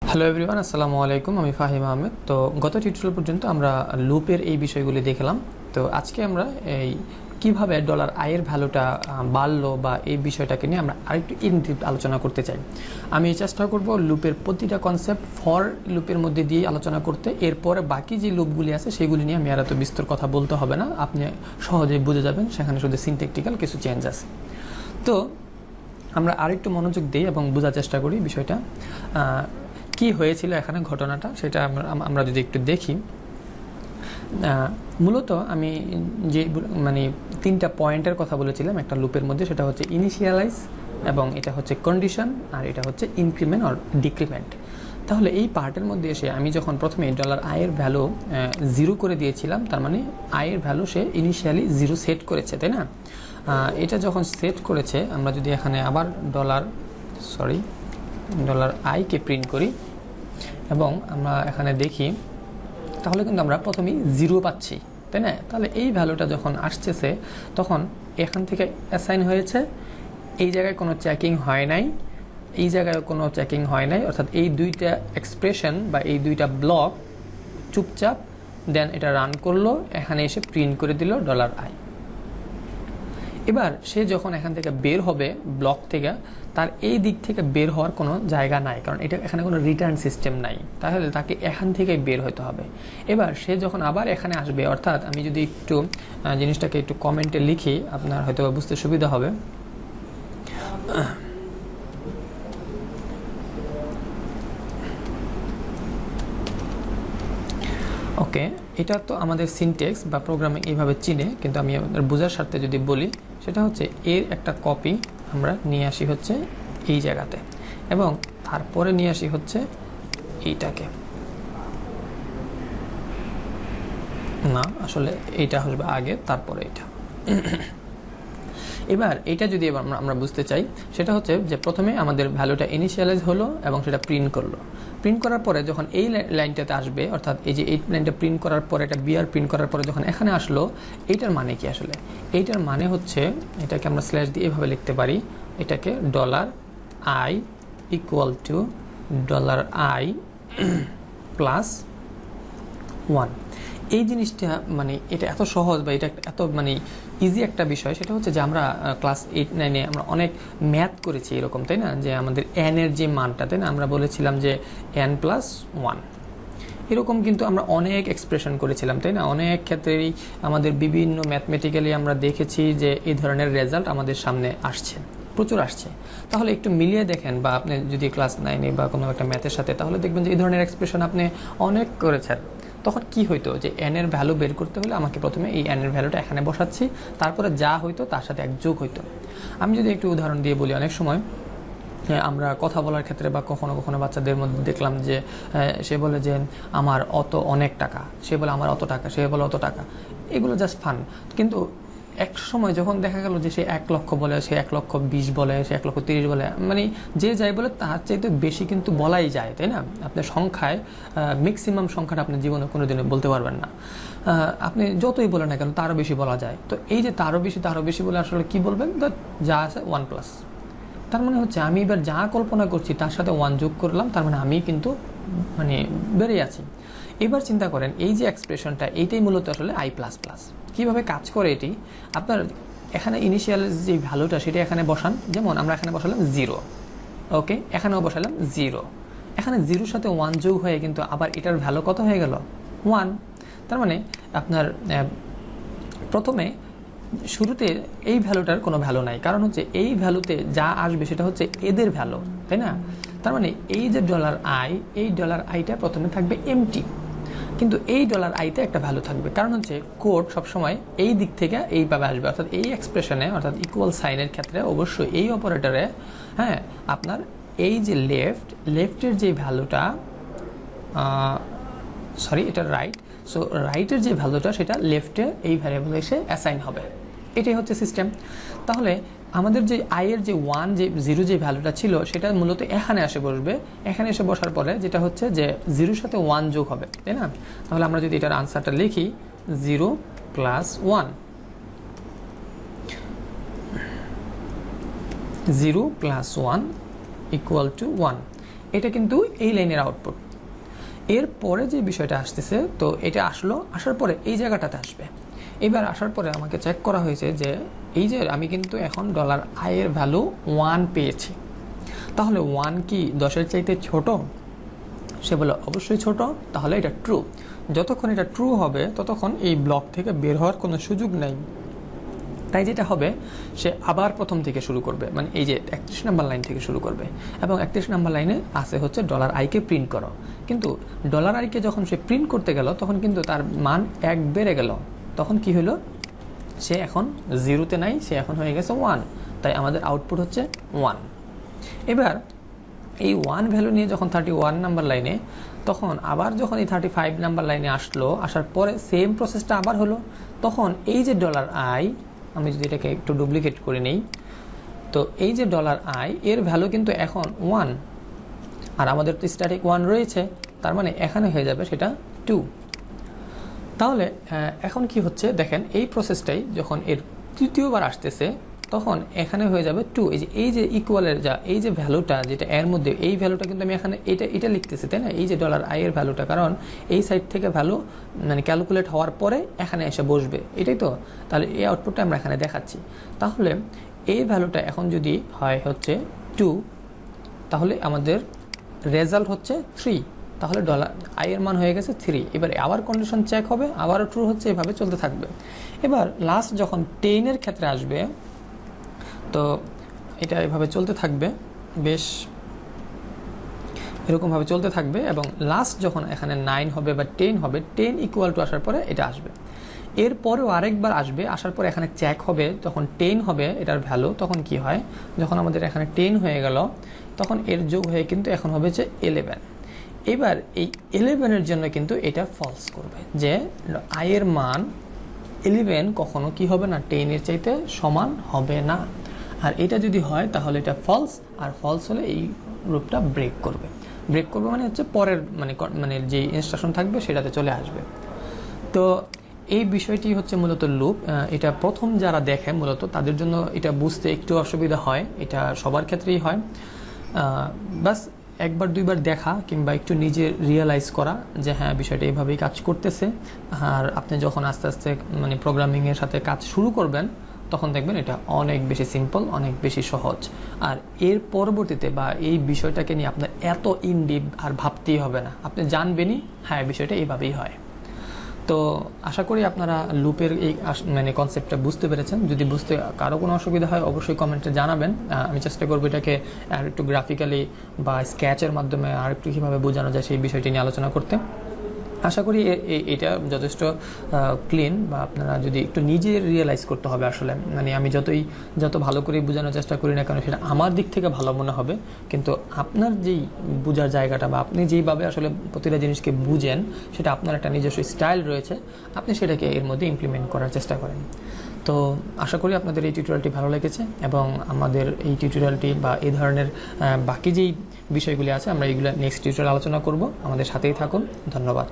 Hello everyone, আসসালামু আলাইকুম। আমি ফাহিম আহমেদ। তো গত টিউটোরিয়াল পর্যন্ত আমরা লুপের এই বিষয়গুলি দেখলাম। তো আজকে আমরা এই কিভাবে ডলার আয়ের ভ্যালুটা বাড়লো বা এই বিষয়টাকে নিয়ে আমরা আরেকটু ইনডিপ আলোচনা করতে চাই। আমি চেষ্টা করব লুপের প্রতিটা কনসেপ্ট ফর লুপের মধ্যে দিয়ে আলোচনা করতে। এরপরে বাকি যে লুপগুলি আছে সেগুলি নিয়ে আমি আর এত বিস্তর কথা বলতে হবে না, আপনি সহজেই বুঝে যাবেন। সেখানে শুধু সিনট্যাকটিক্যাল কিছু চেঞ্জ আছে। তো আমরা আরেকটু মনোযোগ দিই এবং বোঝার চেষ্টা করি বিষয়টা কি হয়েছিল এখানে, ঘটনাটা সেটা আমরা যদি একটু দেখি। মূলত আমি যে তিনটা পয়েন্টের কথা বলেছিলাম একটা লুপের মধ্যে, সেটা হচ্ছে ইনিশিয়ালাইজ, এবং এটা হচ্ছে কন্ডিশন, আর এটা হচ্ছে ইনক্রিমেন্ট অর ডিক্রিমেন্ট। তাহলে এই পার্টের মধ্যে এসে আমি যখন প্রথমে ডলার আয়ের ভ্যালু 0 করে দিয়েছিলাম, তার মানে আয়ের ভ্যালু সে ইনিশিয়ালি 0 সেট করেছে, তাই না? এটা যখন সেট করেছে, আমরা যদি এখানে আবার ডলার আইকে প্রিন্ট করি এবং আমরা এখানে দেখি, তাহলে কিন্তু আমরা প্রথমেই 0 পাচ্ছি, তাই না? তাহলে এই ভ্যালুটা যখন আসতেছে তখন এখান থেকে অ্যাসাইন হয়েছে, এই জায়গায় কোনো চেকিং হয় নাই, এই জায়গায় কোনো চেকিং হয় নাই, অর্থাৎ এই দুইটা এক্সপ্রেশন বা এই দুইটা ব্লক চুপচাপ দেন এটা রান করলো, এখানে এসে প্রিন্ট করে দিল ডলার আই। এবার সে যখন এখান থেকে বের হবে ব্লক থেকে, তার এই দিক থেকে বের হওয়ার কোনো জায়গা নাই, কারণ এটা এখানে কোনো রিটার্ন সিস্টেম নাই, তাহলে তাকে এখান থেকেই বের হতে হবে। এবার সে যখন আবার এখানে আসবে, অর্থাৎ আমি যদি একটু জিনিসটাকে একটু কমেন্টে লিখি, আপনার হয়তো বুঝতে সুবিধা হবে। ওকে, এটা তো আমাদের সিনটেক্স বা প্রোগ্রামিং এইভাবে চিনে, কিন্তু আমি আপনার বোঝার স্বার্থে যদি বলি, সেটা হচ্ছে এর একটা কপি আমরা নিয়ে আসি হচ্ছে এই জায়গাতে, এবং তারপরে নিয়ে আসি হচ্ছে এইটাকে, না আসলে এইটা আসবে আগে, তারপরে এটা। এবার এটা যদি আমরা বুঝতে চাই, সেটা হচ্ছে যে প্রথমে আমাদের ভ্যালুটা ইনিশিয়ালাইজ হলো এবং সেটা প্রিন্ট করলো। প্রিন্ট করার পরে যখন এই লাইনটাতে আসবে, অর্থাৎ এই যে এই লাইনটা প্রিন্ট করার পরে, এটা বিআর প্রিন্ট করার পরে যখন এখানে আসলো, এইটার মানে কি আসলে? এইটার মানে হচ্ছে, এটাকে আমরা স্ল্যাশ দিয়ে এভাবে লিখতে পারি, এটাকে dollar I equal to dollar I plus 1। এই জিনিসটা এটা এত সহজ বা এটা এত ইজি একটা বিষয়, সেটা হচ্ছে যে আমরা ক্লাস 8-9-এ আমরা অনেক ম্যাথ করেছি এরকম, তাই না? যে আমাদের এন এর যে মানটা, তাই না, আমরা বলেছিলাম যে n+1 এরকম, কিন্তু আমরা অনেক এক্সপ্রেশন করেছিলাম, তাই না? অনেক ক্ষেত্রেই আমাদের বিভিন্ন ম্যাথমেটিক্যালি আমরা দেখেছি যে এই ধরনের রেজাল্ট আমাদের সামনে আসছে, প্রচুর আসছে। তাহলে একটু মিলিয়ে দেখেন, বা আপনি যদি ক্লাস 9-এ বা কোনো একটা ম্যাথের সাথে, তাহলে দেখবেন যে এই ধরনের এক্সপ্রেশন আপনি অনেক করেছেন। তখন কি হইতো, যে এন এর ভ্যালু বের করতে হলে আমাকে প্রথমে এই এন এর ভ্যালুটা এখানে বসাচ্ছি, তারপরে যা হইতো তার সাথে এক যোগ হইতো। আমি যদি একটু উদাহরণ দিয়ে বলি, অনেক সময় আমরা কথা বলার ক্ষেত্রে বা কখনো কখনো বাচ্চাদের মধ্যে দেখলাম যে সে বলে যে আমার অনেক টাকা, সে বলে আমার অত টাকা, সে বলে অত টাকা। এগুলো জাস্ট ফান, কিন্তু এক সময় যখন দেখা গেল যে সে 1 লক্ষ বলে, সে 1,20,000 বলে, সে 1,30,000 বলে, যে যাই বলে তার চাইতে বেশি কিন্তু বলাই যায়, তাই না? আপনার সংখ্যায় ম্যাক্সিমাম সংখ্যাটা আপনি জীবনে কোনোদিনও বলতে পারবেন না। আপনি যতই বলেন না কেন, তারও বেশি বলা যায়। তো এই যে তারও বেশি বলে আসলে কি বলবেন, তো যা আছে 1+। তার মানে হচ্ছে আমি এবার যা কল্পনা করছি তার সাথে 1 যোগ করলাম, তার মানে আমি কিন্তু বেড়ে আছি। এবার চিন্তা করেন, এই যে এক্সপ্রেশনটা, এইটাই মূলত আসলে i++। কিভাবে কাজ করে এটি? আপনার এখানে ইনিশিয়াল যে ভ্যালুটা সেটা এখানে বসান, যেমন আমরা এখানে বসালাম 0, ওকে, এখানেও বসালাম 0। এখানে 0-র সাথে 1 যোগ হয়ে কিন্তু আবার এটার ভ্যালু কত হয়ে গেল? 1। তার মানে আপনার প্রথমে শুরুতে এই ভ্যালুটার কোনো ভ্যালু নাই, কারণ হচ্ছে এই ভ্যালুতে যা আসবে সেটা হচ্ছে এদের ভ্যালু, তাই না? তার মানে এই যে ডলার আই, এই ডলার আইটা প্রথমে থাকবে এমটি, কিন্তু এই ডলার আইতে একটা ভ্যালু থাকবে, কারণ হচ্ছে কোড সবসময় এই দিক থেকে এইভাবে আসবে, অর্থাৎ এই এক্সপ্রেশনে, অর্থাৎ ইকুয়াল সাইনের ক্ষেত্রে অবশ্যই এই অপারেটরে, হ্যাঁ, আপনার এই যে লেফটের যে ভ্যালুটা, এটা রাইট, সো রাইটের যে ভ্যালুটা সেটা লেফটে এই ভ্যারিয়েবল এসে অ্যাসাইন হবে। এটাই হচ্ছে সিস্টেম। তাহলে আমাদের যে আইয়ের যে 0 যে ভ্যালুটা ছিল, সেটা মূলত এখানে এসে বসবে। এখানে এসে বসার পরে যেটা হচ্ছে যে 0-র সাথে 1 যোগ হবে, তাই না? তাহলে আমরা যদি এটার আনসারটা লিখি, 0+1, 0+1 = 1। এটা কিন্তু এই লাইনের আউটপুট। এরপরে যে বিষয়টা আসতেছে, তো এটা আসলো, আসার পরে এই জায়গাটাতে আসবে। এবার আসার পরে আমাকে চেক করা হয়েছে যে এই যে আমি কিন্তু এখন ডলার আই এর ভ্যালু 1 পেয়েছি, তাহলে 1 কি 10-এর চাইতে ছোট? সে বলে অবশ্যই ছোট, তাহলে এটা ট্রু। যতক্ষণ এটা ট্রু হবে ততক্ষণ এই ব্লক থেকে বের হওয়ার কোনো সুযোগ নেই। তাই যেটা হবে, সে আবার প্রথম থেকে শুরু করবে, মানে এই যে 31 নম্বর লাইন থেকে শুরু করবে, এবং 31 নম্বর লাইনে আছে হচ্ছে ডলার আইকে প্রিন্ট করো। কিন্তু ডলার আইকে যখন সে প্রিন্ট করতে গেল তখন কিন্তু তার মান 1 বেড়ে গেল। তখন কি হলো, সে এখন 0-তে নাই, সে এখন হয়ে গেছে 1। তাই আমাদের আউটপুট হচ্ছে 1। এবার এই 1 ভ্যালু নিয়ে যখন 31 নাম্বার লাইনে, তখন আবার যখন এই 35 নাম্বার লাইনে আসলো, আসার পরে সেম প্রসেসটা আবার হলো। তখন এই যে ডলার আই, আমি যদি এটাকে একটু ডুপ্লিকেট করে নেই, তো এই যে ডলার আই এর ভ্যালু কিন্তু এখন 1, আর আমাদের তো স্ট্যাটিক 1 রয়েছে, তার মানে এখানে হয়ে যাবে সেটা 2। তাহলে এখন কি হচ্ছে দেখেন, এই প্রসেসটাই যখন এর তৃতীয়বার আসতেছে তখন এখানে হয়ে যাবে 2। এই যে ইকুয়ালের যা এই যে ভ্যালুটা, যেটা এর মধ্যে এই ভ্যালুটা কিন্তু আমি এখানে এটা লিখতেছি, তাই না? এই যে ডলার আই এর ভ্যালুটা, কারণ এই সাইড থেকে ভ্যালু মানে ক্যালকুলেট হওয়ার পরে এখানে এসে বসবে, এটাই তো। তাহলে এই আউটপুটটা আমরা এখানে দেখাচ্ছি। তাহলে এই ভ্যালুটা এখন যদি হয় হচ্ছে 2, তাহলে আমাদের রেজাল্ট হচ্ছে 3। তাহলে ডলার আই এর মান হয়ে গেছে 3। এবার আবার কন্ডিশন চেক হবে, আবারও ট্রু হচ্ছে, এভাবে চলতে থাকবে। এবার লাস্ট যখন 10-এর ক্ষেত্রে আসবে, তো এটা এভাবে চলতে থাকবে, বেশ এরকমভাবে চলতে থাকবে, এবং লাস্ট যখন এখানে 9 হবে বা 10 হবে, 10 ইকুয়াল টু আসার পরে এটা আসবে। এরপরেও আরেকবার আসবে, আসার পরে এখানে চেক হবে, যখন 10 হবে এটার ভ্যালু, তখন কি হয়, যখন আমাদের এখানে 10 হয়ে গেল তখন এর যোগ হয়ে কিন্তু এখন হবে যে 11। এবার এই 11-এর জন্য কিন্তু এটা ফলস করবে, যে আই এর মান 11 কখনো কি হবে না, 10-এর চাইতে সমান হবে না। আর এটা যদি হয় তাহলে এটা ফলস, আর ফলস হলে এই লুপটা ব্রেক করবে। ব্রেক করবে মানে হচ্ছে পরের মানে যে ইনস্ট্রাকশন থাকবে সেটাতে চলে আসবে। তো এই বিষয়টি হচ্ছে মূলত লুপ। এটা প্রথম যারা দেখে মূলত তাদের জন্য এটা বুঝতে একটু অসুবিধা হয়, এটা সবার ক্ষেত্রেই হয়। বাস একবার দুইবার দেখা কিংবা একটু নিজে রিয়েলাইজ করা যে হ্যাঁ বিষয়টা এইভাবেই কাজ করতেছে। আর আপনি যখন আস্তে আস্তে মানে প্রোগ্রামিংয়ের সাথে কাজ শুরু করবেন তখন দেখবেন এটা অনেক বেশি সিম্পল, অনেক বেশি সহজ। আর এর পরবর্তীতে বা এই বিষয়টাকে নিয়ে আপনার এত ইনডিপ আর ভাবতেই হবে না, আপনি জানবেনই হ্যাঁ বিষয়টা এইভাবেই হয়। তো আশা করি আপনারা লুপের এই মানে কনসেপ্টটা বুঝতে পেরেছেন। যদি বুঝতে কারো কোনো অসুবিধা হয় অবশ্যই কমেন্টে জানাবেন। আমি চেষ্টা করবো এটাকে আর একটু গ্রাফিক্যালি বা স্কেচের মাধ্যমে আর একটু কীভাবে বোঝানো যায় সেই বিষয়টি নিয়ে আলোচনা করতে। আশা করি এটা যথেষ্ট ক্লিন, বা আপনারা যদি একটু নিজে রিয়েলাইজ করতে হবে আসলে, মানে আমি যত ভালো করে বোঝানোর চেষ্টা করি না কেন সেটা আমার দিক থেকে ভালো মনে হবে, কিন্তু আপনার যেই বোঝার জায়গাটা বা আপনি যেইভাবে আসলে প্রতিটা জিনিসকে বুঝেন সেটা আপনার একটা নিজস্ব স্টাইল রয়েছে, আপনি সেটাকে এর মধ্যে ইমপ্লিমেন্ট করার চেষ্টা করেন। তো আশা করি আপনাদের এই টিউটোরিয়ালটি ভালো লেগেছে, এবং আমাদের এই টিউটোরিয়ালটি বা এই ধরনের বাকি যেই বিষয়গুলি আছে আমরা এইগুলো নেক্সট টিউটোরিয়াল আলোচনা করব। আমাদের সাথেই থাকুন। ধন্যবাদ।